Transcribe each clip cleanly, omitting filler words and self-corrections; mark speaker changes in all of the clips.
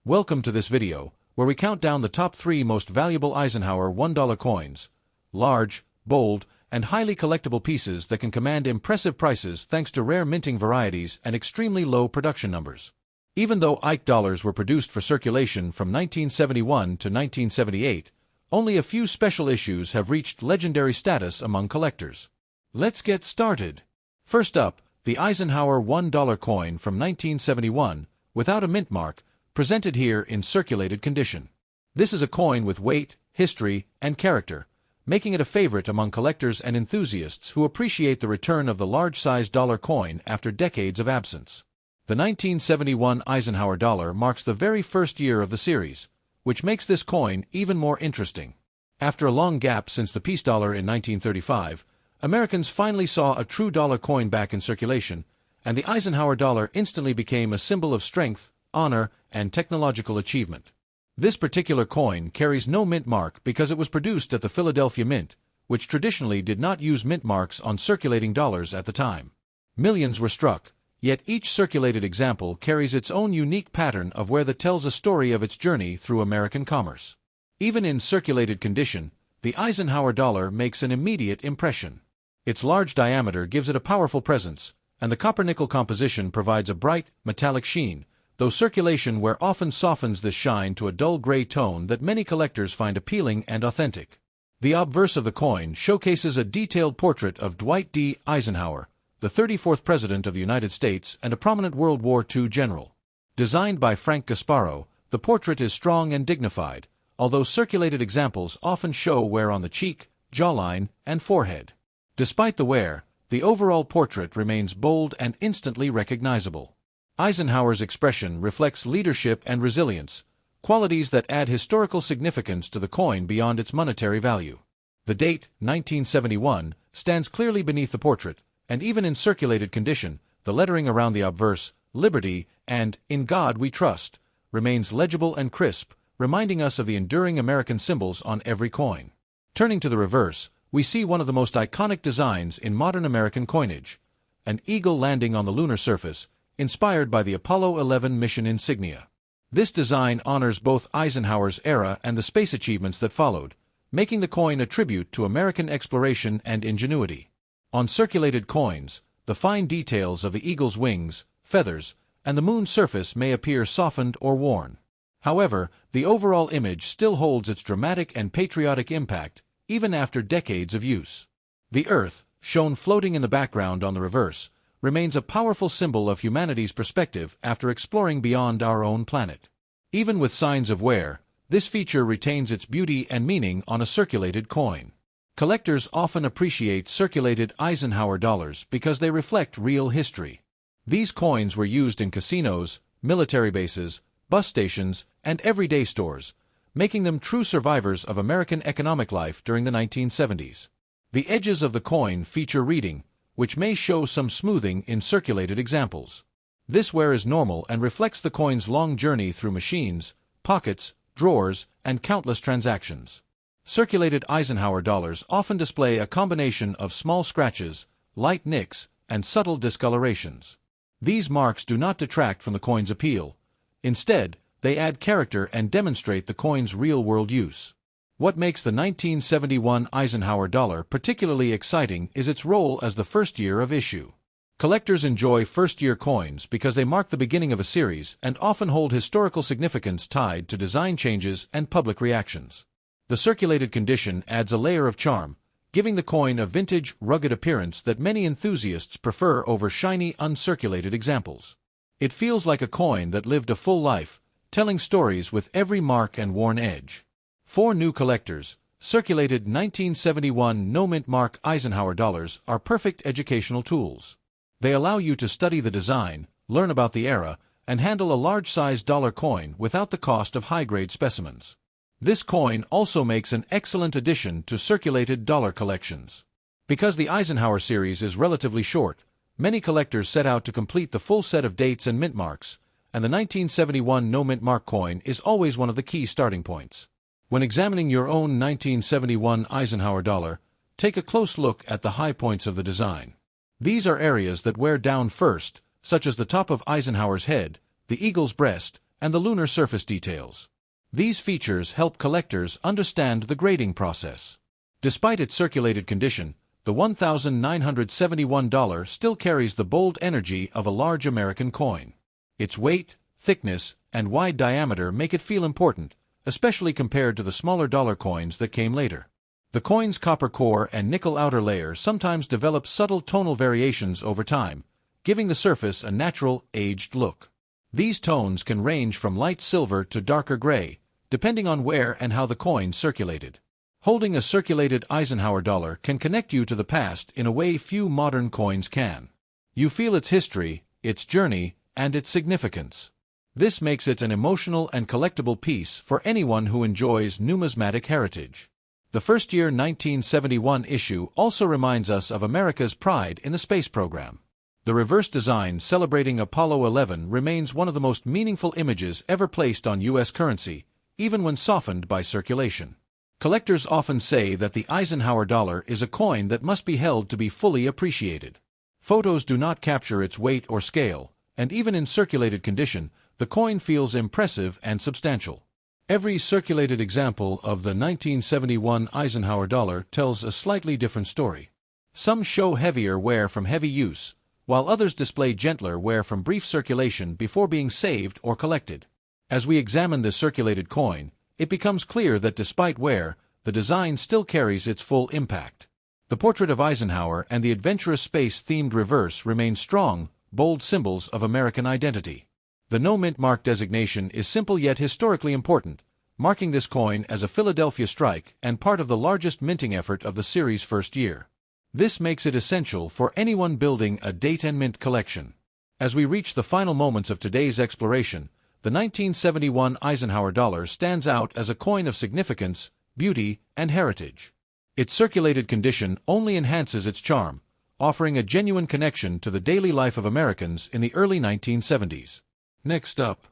Speaker 1: Welcome to this video, where we count down the top 3 most valuable Eisenhower $1 coins. Large, bold, and highly collectible pieces that can command impressive prices thanks to rare minting varieties and extremely low production numbers. Even though Ike dollars were produced for circulation from 1971 to 1978, only a few special issues have reached legendary status among collectors. Let's get started. First up, the Eisenhower $1 coin from 1971, without a mint mark, presented here in circulated condition. This is a coin with weight, history, and character, making it a favorite among collectors and enthusiasts who appreciate the return of the large-sized dollar coin after decades of absence. The 1971 Eisenhower dollar marks the very first year of the series, which makes this coin even more interesting. After a long gap since the peace dollar in 1935, Americans finally saw a true dollar coin back in circulation, and the Eisenhower dollar instantly became a symbol of strength, honor, and technological achievement. This particular coin carries no mint mark because it was produced at the Philadelphia Mint, which traditionally did not use mint marks on circulating dollars at the time. Millions were struck, yet each circulated example carries its own unique pattern of where that tells a story of its journey through American commerce. Even in circulated condition, the Eisenhower dollar makes an immediate impression. Its large diameter gives it a powerful presence, and the copper-nickel composition provides a bright, metallic sheen, though circulation wear often softens this shine to a dull gray tone that many collectors find appealing and authentic. The obverse of the coin showcases a detailed portrait of Dwight D. Eisenhower, the 34th President of the United States and a prominent World War II general. Designed by Frank Gasparo, the portrait is strong and dignified, although circulated examples often show wear on the cheek, jawline, and forehead. Despite the wear, the overall portrait remains bold and instantly recognizable. Eisenhower's expression reflects leadership and resilience, qualities that add historical significance to the coin beyond its monetary value. The date, 1971, stands clearly beneath the portrait, and even in circulated condition, the lettering around the obverse, Liberty, and In God We Trust, remains legible and crisp, reminding us of the enduring American symbols on every coin. Turning to the reverse, we see one of the most iconic designs in modern American coinage, an eagle landing on the lunar surface, inspired by the Apollo 11 mission insignia. This design honors both Eisenhower's era and the space achievements that followed, making the coin a tribute to American exploration and ingenuity. On circulated coins, the fine details of the eagle's wings, feathers, and the moon's surface may appear softened or worn. However, the overall image still holds its dramatic and patriotic impact, even after decades of use. The Earth, shown floating in the background on the reverse, remains a powerful symbol of humanity's perspective after exploring beyond our own planet. Even with signs of wear, this feature retains its beauty and meaning on a circulated coin. Collectors often appreciate circulated Eisenhower dollars because they reflect real history. These coins were used in casinos, military bases, bus stations, and everyday stores, making them true survivors of American economic life during the 1970s. The edges of the coin feature reading, which may show some smoothing in circulated examples. This wear is normal and reflects the coin's long journey through machines, pockets, drawers, and countless transactions. Circulated Eisenhower dollars often display a combination of small scratches, light nicks, and subtle discolorations. These marks do not detract from the coin's appeal. Instead, they add character and demonstrate the coin's real-world use. What makes the 1971 Eisenhower dollar particularly exciting is its role as the first year of issue. Collectors enjoy first-year coins because they mark the beginning of a series and often hold historical significance tied to design changes and public reactions. The circulated condition adds a layer of charm, giving the coin a vintage, rugged appearance that many enthusiasts prefer over shiny, uncirculated examples. It feels like a coin that lived a full life, telling stories with every mark and worn edge. For new collectors, circulated 1971 no-mint mark Eisenhower dollars are perfect educational tools. They allow you to study the design, learn about the era, and handle a large-sized dollar coin without the cost of high-grade specimens. This coin also makes an excellent addition to circulated dollar collections. Because the Eisenhower series is relatively short, many collectors set out to complete the full set of dates and mint marks, and the 1971 no-mint mark coin is always one of the key starting points. When examining your own 1971 Eisenhower dollar, take a close look at the high points of the design. These are areas that wear down first, such as the top of Eisenhower's head, the eagle's breast, and the lunar surface details. These features help collectors understand the grading process. Despite its circulated condition, the $1,971 still carries the bold energy of a large American coin. Its weight, thickness, and wide diameter make it feel important, especially compared to the smaller dollar coins that came later. The coin's copper core and nickel outer layer sometimes develop subtle tonal variations over time, giving the surface a natural, aged look. These tones can range from light silver to darker gray, depending on where and how the coin circulated. Holding a circulated Eisenhower dollar can connect you to the past in a way few modern coins can. You feel its history, its journey, and its significance. This makes it an emotional and collectible piece for anyone who enjoys numismatic heritage. The first-year 1971 issue also reminds us of America's pride in the space program. The reverse design celebrating Apollo 11 remains one of the most meaningful images ever placed on U.S. currency, even when softened by circulation. Collectors often say that the Eisenhower dollar is a coin that must be held to be fully appreciated. Photos do not capture its weight or scale, and even in circulated condition, the coin feels impressive and substantial. Every circulated example of the 1971 Eisenhower dollar tells a slightly different story. Some show heavier wear from heavy use, while others display gentler wear from brief circulation before being saved or collected. As we examine this circulated coin, it becomes clear that despite wear, the design still carries its full impact. The portrait of Eisenhower and the adventurous space-themed reverse remain strong, bold symbols of American identity. The no mint mark designation is simple yet historically important, marking this coin as a Philadelphia strike and part of the largest minting effort of the series' first year. This makes it essential for anyone building a date and mint collection. As we reach the final moments of today's exploration, the 1971 Eisenhower dollar stands out as a coin of significance, beauty, and heritage. Its circulated condition only enhances its charm, offering a genuine connection to the daily life of Americans in the early 1970s. Next up.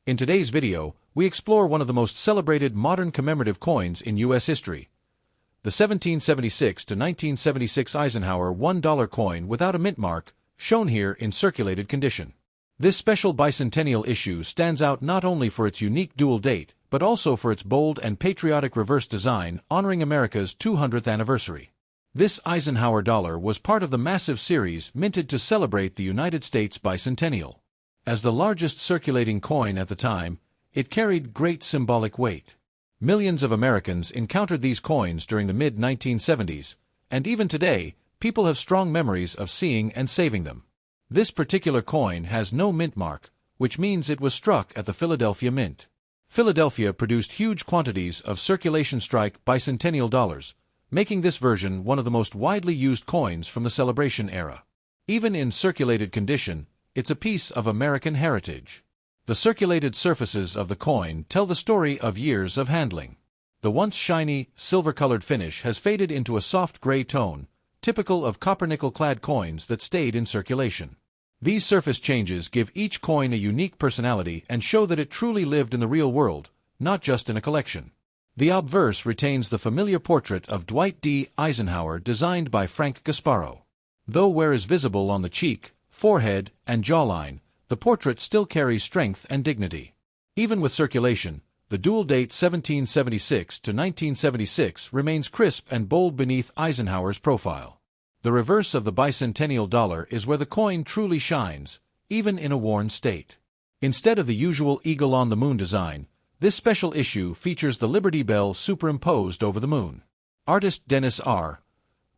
Speaker 1: In today's video, we explore one of the most celebrated modern commemorative coins in U.S. history, the 1776 to 1976 Eisenhower $1 coin without a mint mark, shown here in circulated condition. This special bicentennial issue stands out not only for its unique dual date, but also for its bold and patriotic reverse design honoring America's 200th anniversary. This Eisenhower dollar was part of the massive series minted to celebrate the United States bicentennial. As the largest circulating coin at the time, it carried great symbolic weight. Millions of Americans encountered these coins during the mid-1970s, and even today, people have strong memories of seeing and saving them. This particular coin has no mint mark, which means it was struck at the Philadelphia Mint. Philadelphia produced huge quantities of circulation strike bicentennial dollars, making this version one of the most widely used coins from the celebration era. Even in circulated condition, it's a piece of American heritage. The circulated surfaces of the coin tell the story of years of handling. The once shiny, silver-colored finish has faded into a soft gray tone, typical of copper-nickel-clad coins that stayed in circulation. These surface changes give each coin a unique personality and show that it truly lived in the real world, not just in a collection. The obverse retains the familiar portrait of Dwight D. Eisenhower designed by Frank Gasparo. Though wear is visible on the cheek, forehead, and jawline, the portrait still carries strength and dignity. Even with circulation, the dual date 1776 to 1976 remains crisp and bold beneath Eisenhower's profile. The reverse of the bicentennial dollar is where the coin truly shines, even in a worn state. Instead of the usual eagle-on-the-moon design, this special issue features the Liberty Bell superimposed over the moon. Artist Dennis R.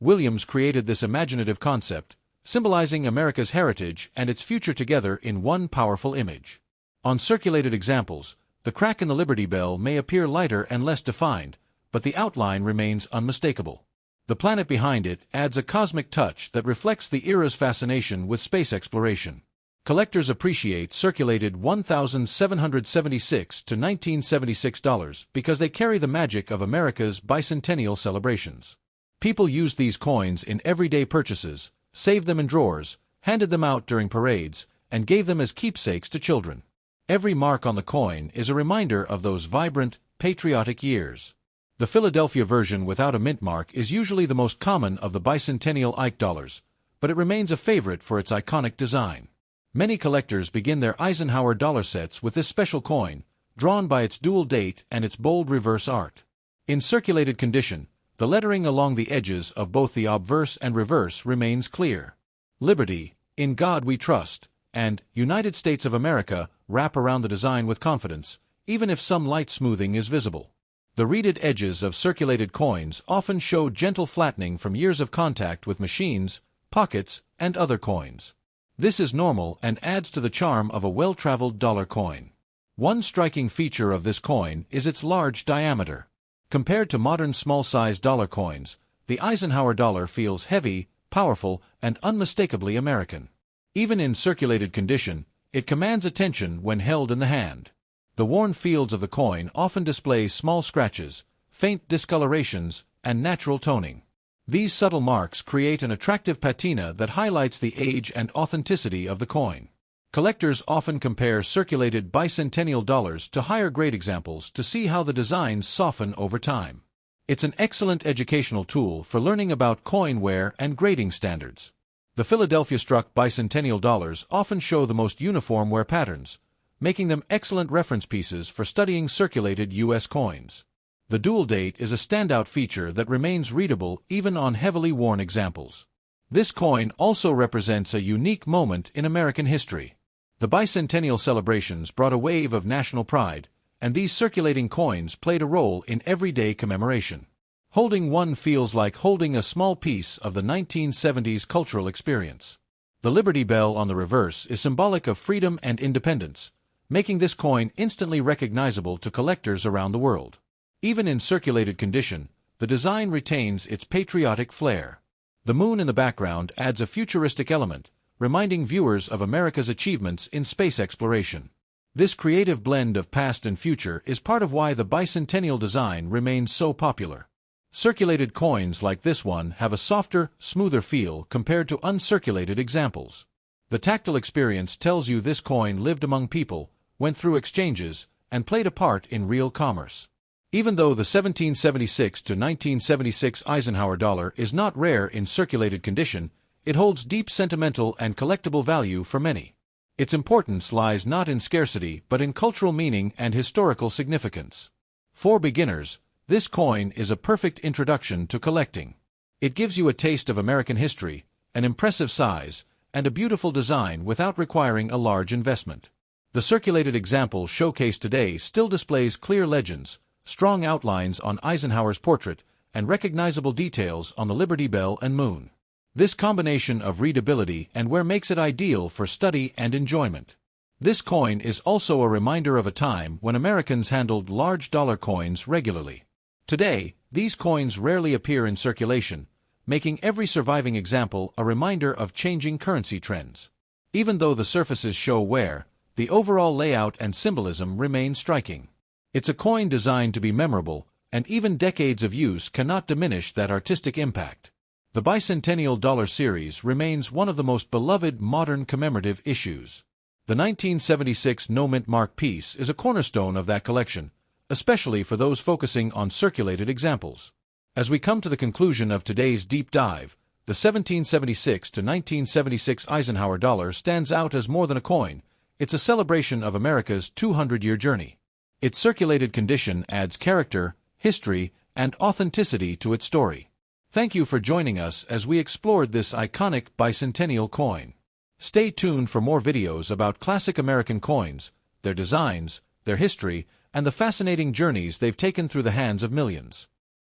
Speaker 1: Williams created this imaginative concept, symbolizing America's heritage and its future together in one powerful image. On circulated examples, the crack in the Liberty Bell may appear lighter and less defined, but the outline remains unmistakable. The planet behind it adds a cosmic touch that reflects the era's fascination with space exploration. Collectors appreciate circulated $1,776 to $1,976 because they carry the magic of America's bicentennial celebrations. People use these coins in everyday purchases, saved them in drawers, handed them out during parades, and gave them as keepsakes to children. Every mark on the coin is a reminder of those vibrant, patriotic years. The Philadelphia version without a mint mark is usually the most common of the bicentennial Ike dollars, but it remains a favorite for its iconic design. Many collectors begin their Eisenhower dollar sets with this special coin, drawn by its dual date and its bold reverse art. In circulated condition, the lettering along the edges of both the obverse and reverse remains clear. Liberty, In God We Trust, and United States of America wrap around the design with confidence, even if some light smoothing is visible. The reeded edges of circulated coins often show gentle flattening from years of contact with machines, pockets, and other coins. This is normal and adds to the charm of a well-traveled dollar coin. One striking feature of this coin is its large diameter. Compared to modern small-sized dollar coins, the Eisenhower dollar feels heavy, powerful, and unmistakably American. Even in circulated condition, it commands attention when held in the hand. The worn fields of the coin often display small scratches, faint discolorations, and natural toning. These subtle marks create an attractive patina that highlights the age and authenticity of the coin. Collectors often compare circulated bicentennial dollars to higher-grade examples to see how the designs soften over time. It's an excellent educational tool for learning about coin wear and grading standards. The Philadelphia-struck bicentennial dollars often show the most uniform wear patterns, making them excellent reference pieces for studying circulated U.S. coins. The dual date is a standout feature that remains readable even on heavily worn examples. This coin also represents a unique moment in American history. The bicentennial celebrations brought a wave of national pride, and these circulating coins played a role in everyday commemoration. Holding one feels like holding a small piece of the 1970s cultural experience. The Liberty Bell on the reverse is symbolic of freedom and independence, making this coin instantly recognizable to collectors around the world. Even in circulated condition, the design retains its patriotic flair. The moon in the background adds a futuristic element, reminding viewers of America's achievements in space exploration. This creative blend of past and future is part of why the bicentennial design remains so popular. Circulated coins like this one have a softer, smoother feel compared to uncirculated examples. The tactile experience tells you this coin lived among people, went through exchanges, and played a part in real commerce. Even though the 1776 to 1976 Eisenhower dollar is not rare in circulated condition, it holds deep sentimental and collectible value for many. Its importance lies not in scarcity but in cultural meaning and historical significance. For beginners, this coin is a perfect introduction to collecting. It gives you a taste of American history, an impressive size, and a beautiful design without requiring a large investment. The circulated example showcased today still displays clear legends, strong outlines on Eisenhower's portrait, and recognizable details on the Liberty Bell and moon. This combination of readability and wear makes it ideal for study and enjoyment. This coin is also a reminder of a time when Americans handled large dollar coins regularly. Today, these coins rarely appear in circulation, making every surviving example a reminder of changing currency trends. Even though the surfaces show wear, the overall layout and symbolism remain striking. It's a coin designed to be memorable, and even decades of use cannot diminish that artistic impact. The bicentennial dollar series remains one of the most beloved modern commemorative issues. The 1976 no-mint mark piece is a cornerstone of that collection, especially for those focusing on circulated examples. As we come to the conclusion of today's deep dive, the 1776 to 1976 Eisenhower dollar stands out as more than a coin. It's a celebration of America's 200-year journey. Its circulated condition adds character, history, and authenticity to its story. Thank you for joining us as we explored this iconic bicentennial coin. Stay tuned for more videos about classic American coins, their designs, their history, and the fascinating journeys they've taken through the hands of millions.